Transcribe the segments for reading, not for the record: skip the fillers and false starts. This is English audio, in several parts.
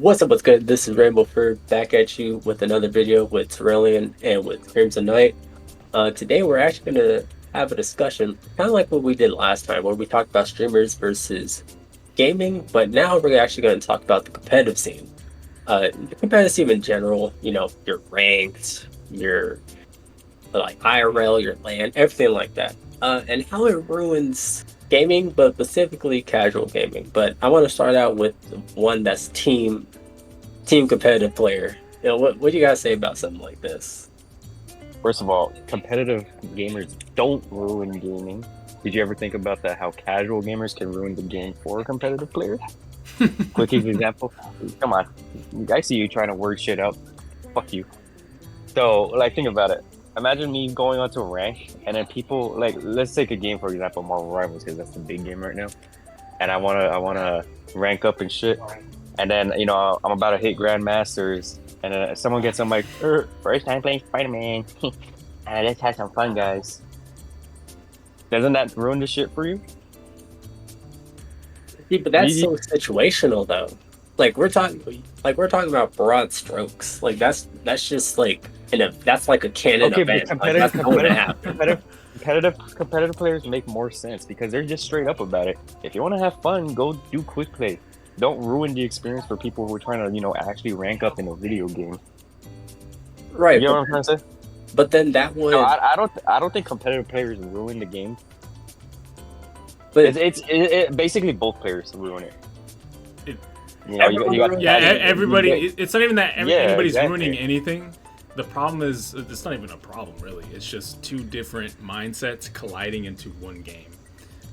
What's up, what's good? This is RainbowFur back at you with another video with Terrellion and with Crimsonite. Today we're actually going to have a discussion, kind of like what we did last time, where we talked about streamers versus gaming, but now we're actually going to talk about the competitive scene. The competitive scene in general, your ranked, your like IRL, your LAN, everything like that. And how it ruins gaming, but specifically casual gaming. But I want to start out with one that's team competitive player. What do you guys say about something like this? First of all, competitive gamers don't ruin gaming. Did you ever think about that? How casual gamers can ruin the game for competitive players? Quick example. Come on, I see you trying to word shit up. Fuck you. So, think about it. Imagine me going onto a rank, and then people let's take a game for example, Marvel Rivals, because that's the big game right now. And I wanna rank up and shit. And then I'm about to hit Grandmasters, and then someone gets on my first time playing Spider-Man. Let's have some fun, guys. Doesn't that ruin the shit for you? Yeah, but that's so situational though. We're talking about broad strokes. That's just that's like a canon event. Competitive players make more sense because they're just straight up about it. If you want to have fun, go do quick play. Don't ruin the experience for people who are trying to actually rank up in a video game. Right. You know what I'm trying to say? But then that would. No, I don't think competitive players ruin the game. But it's basically both players ruin it. Everybody. It's not even that anybody's exactly. ruining anything. The problem is, it's not even a problem, really. It's just two different mindsets colliding into one game.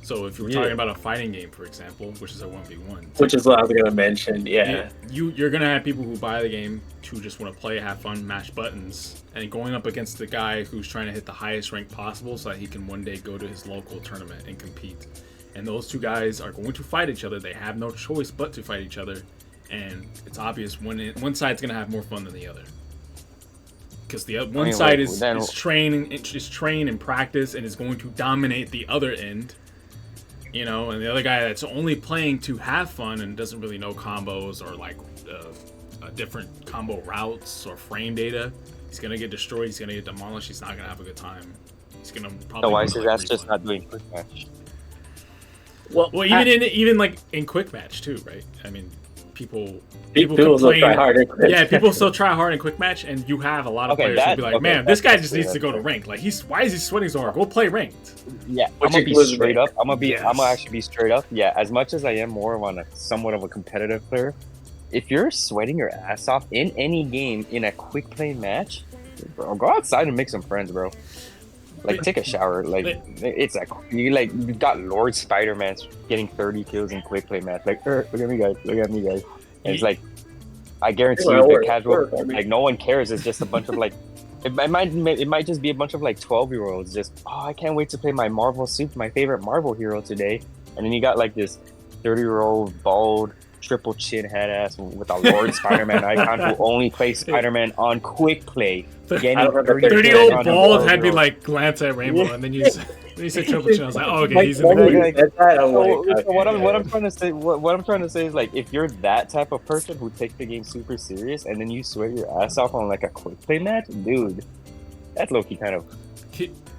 So if you're talking about a fighting game, for example, which is a 1v1. Which is what I was going to mention, yeah. You're going to have people who buy the game to just want to play, have fun, mash buttons, and going up against the guy who's trying to hit the highest rank possible so that he can one day go to his local tournament and compete. And those two guys are going to fight each other. They have no choice but to fight each other. And it's obvious one side's going to have more fun than the other. Because the one side is trained and practice and is going to dominate the other end, and the other guy that's only playing to have fun and doesn't really know combos or different combo routes or frame data, he's gonna get destroyed. He's gonna get demolished. He's not gonna have a good time. He's gonna probably. No, I say that's just not doing quick match. Well, even in quick match too, right? I mean. People complain. Try hard people still try hard in quick match, and you have a lot of players who'll be like, "Man, this guy just needs to go to ranked. Why is he sweating so hard? Go play ranked." Yeah, I'm gonna be straight up. I'm gonna actually be straight up. Yeah, as much as I am more of somewhat of a competitive player, if you're sweating your ass off in any game in a quick play match, bro, go outside and make some friends, bro. Take a shower. It's you got Lord Spider-Man getting 30 kills in quick play match. Look at me, guys. And it's I guarantee you, the casual, no one cares. It's just a bunch of it might just be a bunch of 12-year-olds just, I can't wait to play my Marvel suit, my favorite Marvel hero today. And then you got this 30-year-old bald triple chin head ass with a Lord Spider-Man icon who only plays Spider-Man on quick play. 30-year-old bald had me glance at Rainbow, and then you said triple chin. I was like, oh, okay, he's in the What I'm trying to say is if you're that type of person who takes the game super serious and then you sweat your ass off on a quick play match, dude, that's low-key kind of.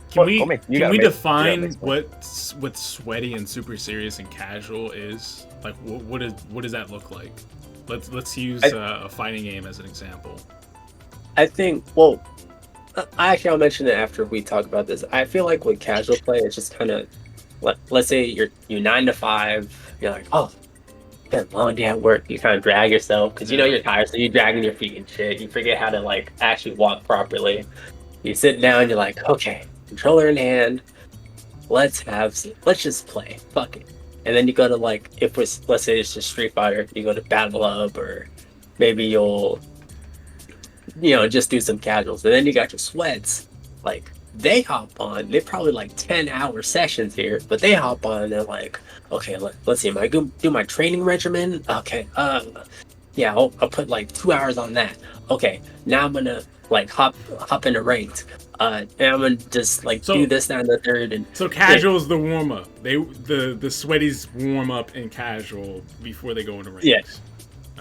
Can we define what sweaty and super serious and casual is? What does that look like? Let's use a fighting game as an example. I think, I'll mention it after we talk about this. I feel like with casual play, it's just kind of, let's say you're 9 to 5, you're like, been a long day at work. You kind of drag yourself because you're tired, so you're dragging your feet and shit. You forget how to actually walk properly. You sit down, you're like, okay, controller in hand, let's just play. Fuck it. And then you go to let's say it's just Street Fighter, you go to Battle Hub, or maybe you'll just do some casuals. And then you got your sweats. They hop on, they're probably 10-hour sessions here, but they hop on and they're okay, let's see, am I gonna do my training regimen? Okay, yeah, I'll put 2 hours on that. Okay, now I'm gonna hop into ranked. And I'm gonna just do this, that, and the third. And so casual is the warm up. The sweaties warm up in casual before they go into ranks. Yeah.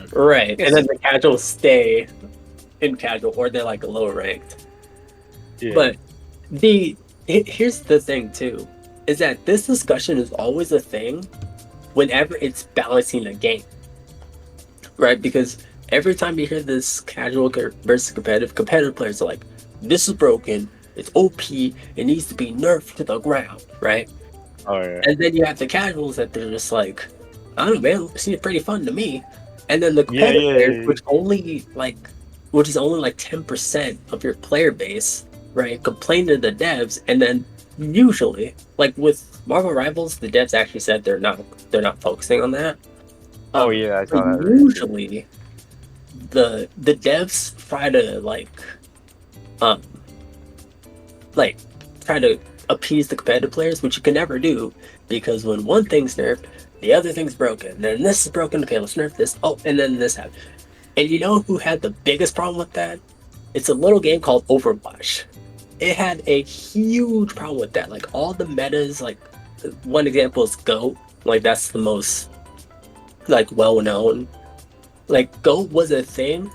Okay. Right, and then the casuals stay in casual, or they're like lower ranked. Yeah. But here's the thing too, is that this discussion is always a thing whenever it's balancing a game, right? Because every time you hear this casual versus competitive players are like, "This is broken. It's OP. It needs to be nerfed to the ground," right? Oh yeah. And then you have the casuals that they're just like, "I don't know, man. It seems pretty fun to me." And then the competitive players, which is only like 10% of your player base, right? Complain to the devs, and then usually, like with Marvel Rivals, the devs actually said they're not focusing on that. Oh yeah, I But saw that. usually, the devs try to um like try to appease the competitive players, which you can never do, because when one thing's nerfed, the other thing's broken. Then this is broken. Okay, let's nerf this. Oh, and then this happened. And you know who had the biggest problem with that? It's a little game called Overwatch. It had a huge problem with that. Like all the metas, like one example is Go. Like that's the most like well known. Like Go was a thing,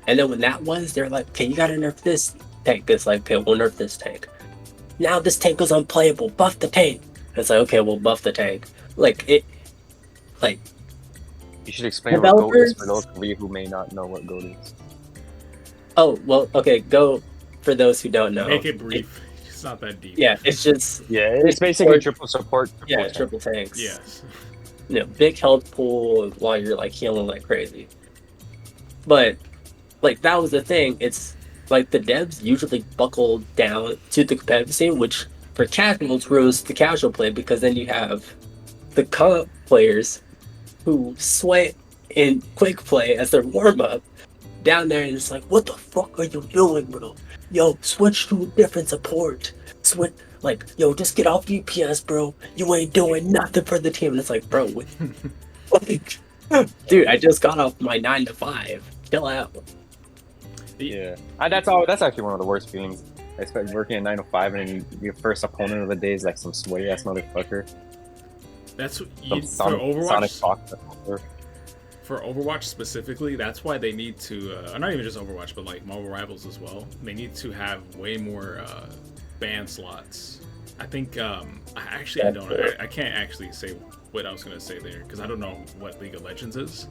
and then when that was, they're like, okay, you gotta nerf this tank. It's like, okay, we'll nerf this tank. Now this tank is unplayable. Buff the tank. It's like, okay, we'll buff the tank. Like it, like You should explain what GOAT is developers. for those of you who may not know what GOAT is. Oh well, okay. Go for those who don't know. Make it brief. It's not that deep. Yeah, it's just Yeah, it's basically triple support. yeah, triple tanks. Yes. You know, big health pool while you're like healing like crazy. But like that was the thing. It's like the devs usually buckle down to the competitive scene, which for casuals ruins the casual play, because then you have the comp players who sweat in quick play as their warm up down there, and it's like, what the fuck are you doing, bro? Yo, switch to a different support. Switch, like, yo, just get off DPS, bro. You ain't doing nothing for the team. And it's like, bro, like, dude, I just got off my 9 to 5. Chill out. Yeah, and that's actually one of the worst feelings. I expect working at 9 to 5, and then your first opponent of the day is like some sweaty ass motherfucker. That's what Some for Sonic Overwatch. Fox. For Overwatch specifically, that's why they need to, not even just Overwatch, but like Marvel Rivals as well. They need to have way more ban slots. I think, I don't know. I can't actually say what I was going to say there, because I don't know what League of Legends is.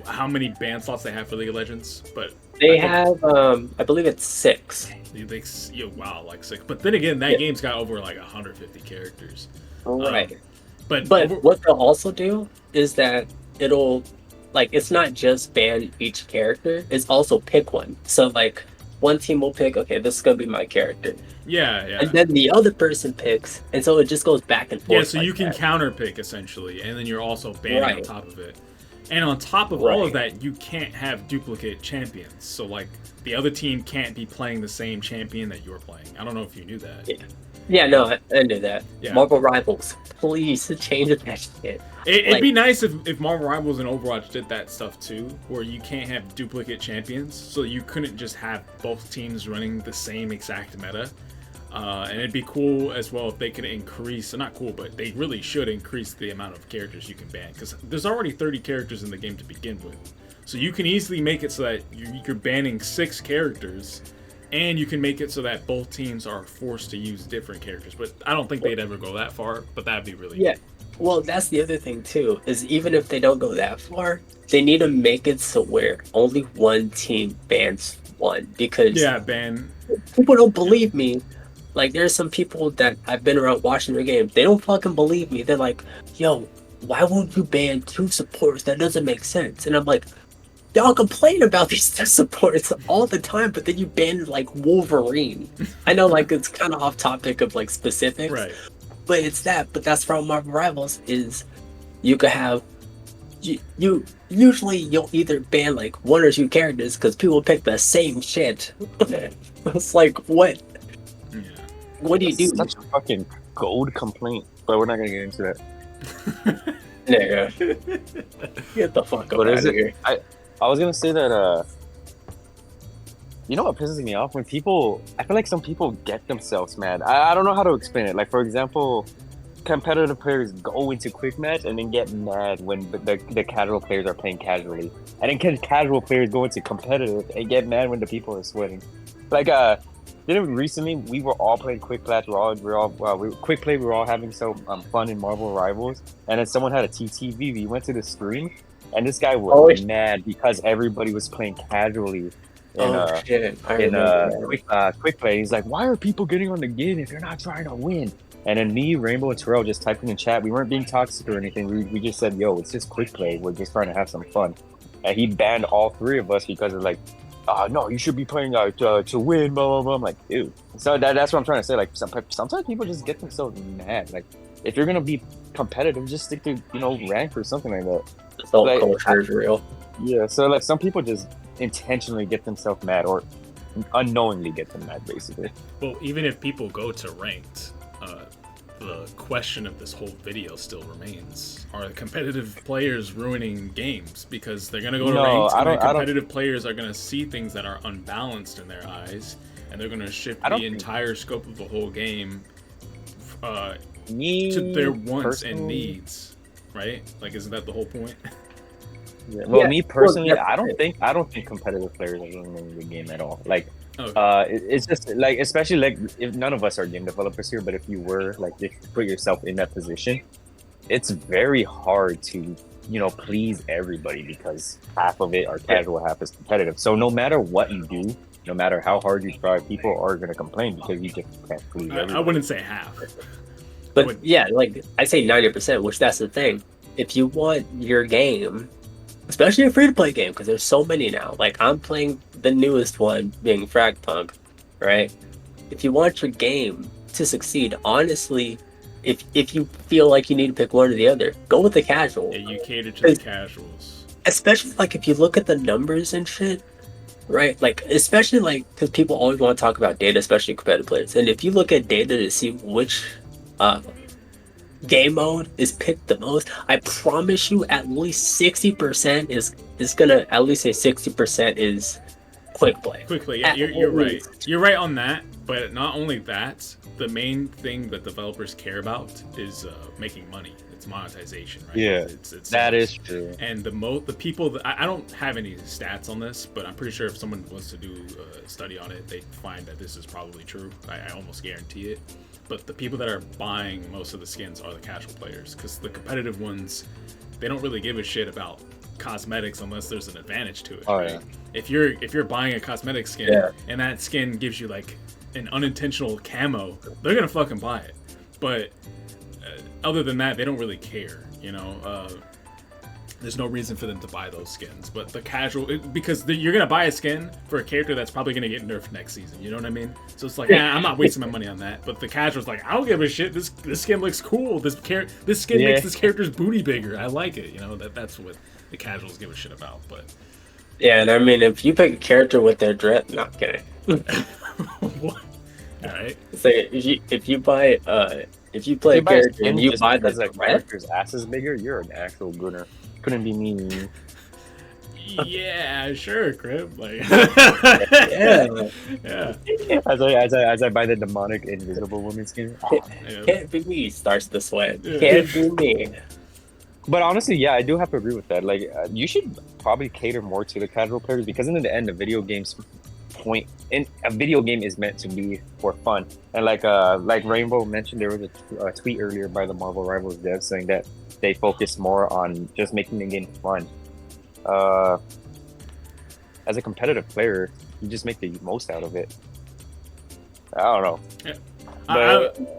How many ban slots they have for League of Legends, but They have, I believe it's 6. Wow, like 6. But then again, that game's got over like 150 characters. Right. But What they'll also do is that it'll, like, it's not just ban each character, it's also pick one. So, like, one team will pick, okay, this is going to be my character. Yeah. And then the other person picks, and so it just goes back and forth. Yeah, so like you can that. counter pick, essentially, and then you're also banning on Right. top of it. And on top of all of that, you can't have duplicate champions. So, like, the other team can't be playing the same champion that you're playing. I don't know if you knew that. Yeah, no, I knew that. Yeah. Marvel Rivals, please change that shit. It'd be nice if Marvel Rivals and Overwatch did that stuff too, where you can't have duplicate champions, so you couldn't just have both teams running the same exact meta. And it'd be cool as well if they could increase, not cool, but they really should increase the amount of characters you can ban, because there's already 30 characters in the game to begin with. So you can easily make it so that you're banning 6 characters, and you can make it so that both teams are forced to use different characters. But I don't think they'd ever go that far, but that'd be really good. Well, that's the other thing too, is even if they don't go that far, they need to make it so where only one team bans one, because people don't believe me. Like, there's some people that I've been around watching their games, they don't fucking believe me. They're like, yo, why won't you ban 2 supports? That doesn't make sense. And I'm like, y'all complain about these 2 supports all the time, but then you ban like Wolverine. I know, like, it's kind of off topic of like specifics, right? But it's that. But that's from Marvel Rivals, is you could have you usually you'll either ban like 1 or 2 characters because people pick the same shit. It's like, what? Yeah. What do you do? Such a fucking gold complaint, but we're not gonna get into that. Yeah. Get the fuck out of here. I was gonna say that you know what pisses me off? When people, I feel like some people get themselves mad. I don't know how to explain it. Like, for example, competitive players go into quick match and then get mad when the casual players are playing casually, and then casual players go into competitive and get mad when the people are sweating. Like recently we were all playing quick match. Quick play. We were all having so fun in Marvel Rivals, and then someone had a TTV. We went to the stream, and this guy was mad because everybody was playing casually. Shit! I remember quick play. He's like, "Why are people getting on the game if you're not trying to win?" And then me, Rainbow, and Terrell just typing in chat. We weren't being toxic or anything. We just said, "Yo, it's just quick play. We're just trying to have some fun." And he banned all three of us because of like, "No, you should be playing to win." Blah blah blah. I'm like, dude. So that's what I'm trying to say. Like, sometimes people just get themselves mad. Like, if you're gonna be competitive, just stick to rank or something like that. Adult culture is real. Yeah. So like, some people just intentionally get themselves mad or unknowingly get them mad, basically. Well, even if people go to ranked, the question of this whole video still remains: are the competitive players ruining games? Because they're gonna go to ranked, and the competitive players are gonna see things that are unbalanced in their eyes, and they're gonna shift the entire scope of the whole game to their wants and needs, right? Like, isn't that the whole point? Yeah. Well, me personally, I don't think competitive players are ruining the game at all. Like, it's just like, especially like if none of us are game developers here, but if you were, like, if you put yourself in that position, it's very hard to please everybody because half of it are casual, half is competitive. So no matter what you do, no matter how hard you try, people are gonna complain because you just can't please everybody. I wouldn't say half, but yeah, like I say 90%, which that's the thing. If you want your game, especially a free-to-play game, because there's so many now. Like, I'm playing the newest one, being Fragpunk, right? If you want your game to succeed, honestly, if you feel like you need to pick one or the other, go with the casual. Yeah, you cater to the casuals. Especially, like, if you look at the numbers and shit, right? Like, especially, like, because people always want to talk about data, especially competitive players. And if you look at data to see which game mode is picked the most, I promise you at least 60% is gonna at least say 60% is quick play. Quick play, yeah, you're right. You're right on that, but not only that, the main thing that developers care about is making money. It's monetization, right? Yeah, that is true. And the people that, I don't have any stats on this, but I'm pretty sure if someone wants to do a study on it, they'd find that this is probably true. I almost guarantee it. But the people that are buying most of the skins are the casual players, because the competitive ones, they don't really give a shit about cosmetics unless there's an advantage to it. Oh, right? Yeah. If you're buying a cosmetic skin and that skin gives you like an unintentional camo, they're gonna fucking buy it. But other than that, they don't really care. There's no reason for them to buy those skins. But the casual, because you're gonna buy a skin for a character that's probably gonna get nerfed next season. You know what I mean? So it's like, I'm not wasting my money on that. But the casual's like, I don't give a shit. This skin looks cool. This skin makes this character's booty bigger. I like it. That's what the casuals give a shit about. But yeah, and I mean, if you pick a character with their dress, not kidding. What? All right. So if you buy if you play a character and you buy the character's ass is bigger, you're an actual gooner. Couldn't be me. Yeah, sure, Crib. Like, yeah. As I buy the demonic invisible woman skin. Can't be me. Starts to sweat. Can't be me. But honestly, yeah, I do have to agree with that. Like, you should probably cater more to the casual players because in the end, the video game's point in a video game is meant to be for fun. And like Rainbow mentioned, there was a tweet earlier by the Marvel Rivals dev saying that they focus more on just making the game fun. As a competitive player, you just make the most out of it. I don't know. Yeah.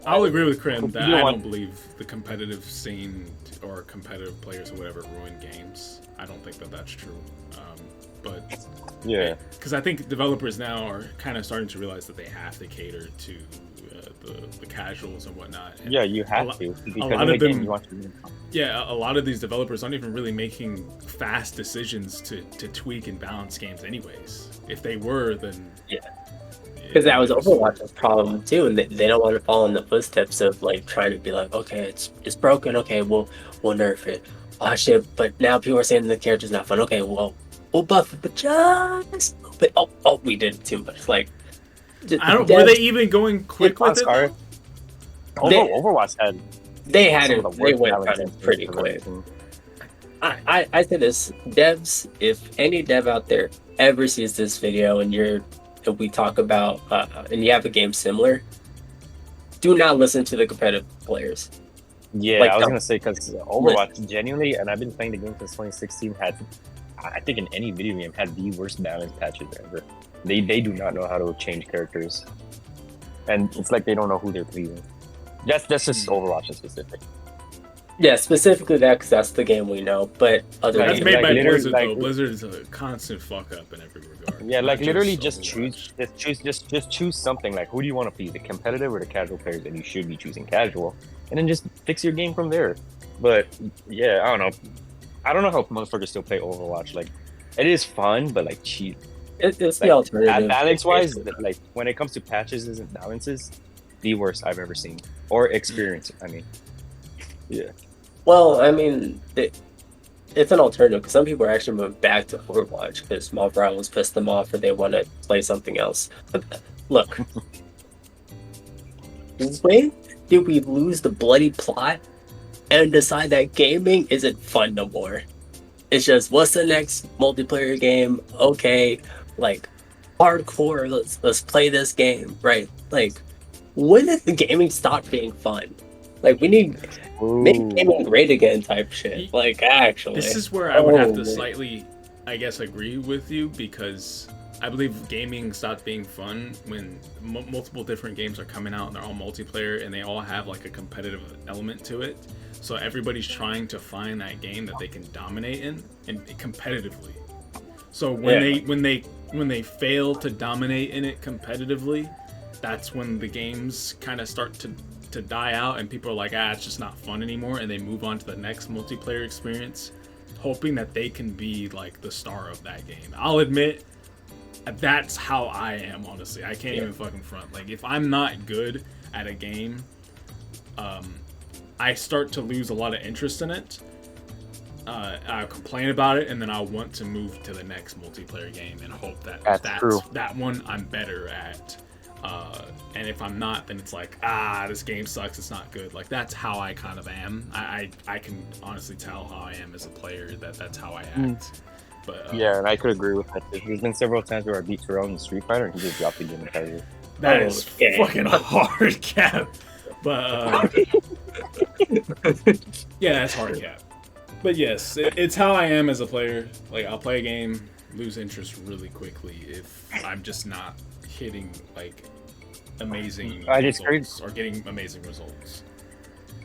I'll agree with Krim that I don't believe the competitive scene or competitive players or whatever ruin games. I don't think that that's true. But yeah, because I think developers now are kind of starting to realize that they have to cater to the casuals and whatnot. And yeah, you have to. Because a lot of them, you want to. Yeah, a lot of these developers aren't even really making fast decisions to tweak and balance games anyways. If they were, then yeah. Because that was Overwatch's problem too, and they don't want to follow in the footsteps of like trying to be like, okay, it's broken, okay, we'll nerf it. Oh shit! But now people are saying the character's not fun. Okay, well, we'll buff it, but just a little bit. Oh, we did too much. Like, I don't. Were they even going quick with it? Overwatch had. They had some it. of the They worst went balance kind of instincts pretty I've quick. ever seen. I say this, devs, if any dev out there ever sees this video and we talk about and you have a game similar, do not listen to the competitive players. Yeah, Like, I was don't gonna say because Overwatch genuinely, and I've been playing the game since 2016. Had, I think in any video game, had the worst balance patches ever. They do not know how to change characters, and it's like they don't know who they're pleasing. That's just Overwatch in specific. Yeah, specifically that because that's the game we know. But other That's games, made by literally, Blizzard though. Blizzard is a constant fuck up in every regard. Yeah, like Not literally just just choose something. Like, who do you want to be, the competitive or the casual players? And you should be choosing casual, and then just fix your game from there. But yeah, I don't know. I don't know how motherfuckers still play Overwatch. Like, it is fun, but like cheap. it's the Like, alternative. balance wise, like when it comes to patches and balances, the worst I've ever seen or experienced. I mean, yeah. Well, I mean, it's an alternative because some people are actually moving back to Overwatch because small problems piss them off or they want to play something else. But look, when did we lose the bloody plot and decide that gaming isn't fun no more? It's just, what's the next multiplayer game? Okay, like hardcore. Let's play this game, right? Like, when did the gaming stop being fun? Like, we need make gaming great again type shit. Like, actually, this is where I would have to slightly, I guess, agree with you because I believe gaming stopped being fun when multiple different games are coming out and they're all multiplayer and they all have like a competitive element to it. So everybody's trying to find that game that they can dominate in and competitively. So when they fail to dominate in it competitively, that's when the games kind of start to die out and people are like, it's just not fun anymore, and they move on to the next multiplayer experience, hoping that they can be like the star of that game. I'll admit that's how I am, honestly. I can't even fucking front. Like, if I'm not good at a game, I start to lose a lot of interest in it. I complain about it, and then I want to move to the next multiplayer game and hope that that one I'm better at. And if I'm not, then it's like, this game sucks, it's not good. Like, that's how I kind of am. I can honestly tell how I am as a player, that's how I act. But yeah, and I could agree with that. There's been several times where I beat Terrellion in Street Fighter and he just dropped the game entirely. That is fucking hard cap. But yeah, that's hard cap. But yes, it's how I am as a player. Like, I'll play a game, lose interest really quickly if I'm just not hitting like amazing results or getting amazing results.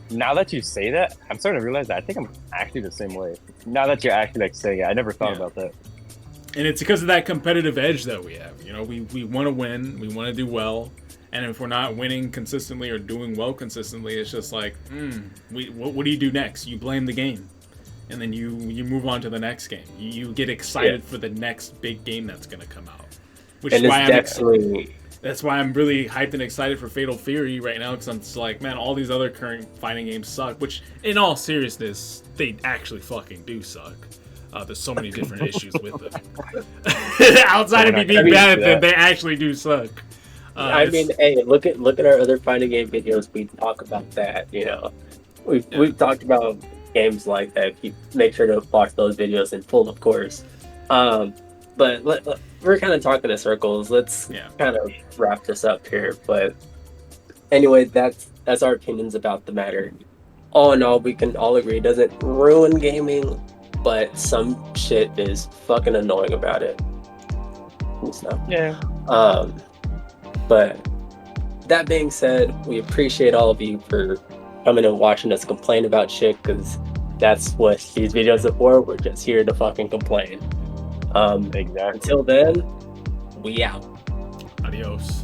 Now that you say that, I'm starting to realize that I think I'm actually the same way. Now that you're actually like saying it, I never thought about that. And it's because of that competitive edge that we have. You know, we want to win, we want to do well, and if we're not winning consistently or doing well consistently, it's just like, what do you do next? You blame the game, and then you move on to the next game. You get excited for the next big game that's going to come out, which is why that's why I'm really hyped and excited for Fatal Fury right now, because I'm just like, man, all these other current fighting games suck, which, in all seriousness, they actually fucking do suck. There's so many different issues with them. Outside of me being bad at them, they actually do suck. I mean, hey, look at our other fighting game videos. We talk about that. You know, we've talked about games like that. You make sure to watch those videos in full, of course. But we're kind of talking in circles. Let's kind of wrap this up here. But anyway, that's our opinions about the matter. All in all, we can all agree it doesn't ruin gaming, but some shit is fucking annoying about it. So, but that being said, we appreciate all of you for coming and watching us complain about shit, because that's what these videos are for. We're just here to fucking complain. Exactly. Until then, we out. Adios.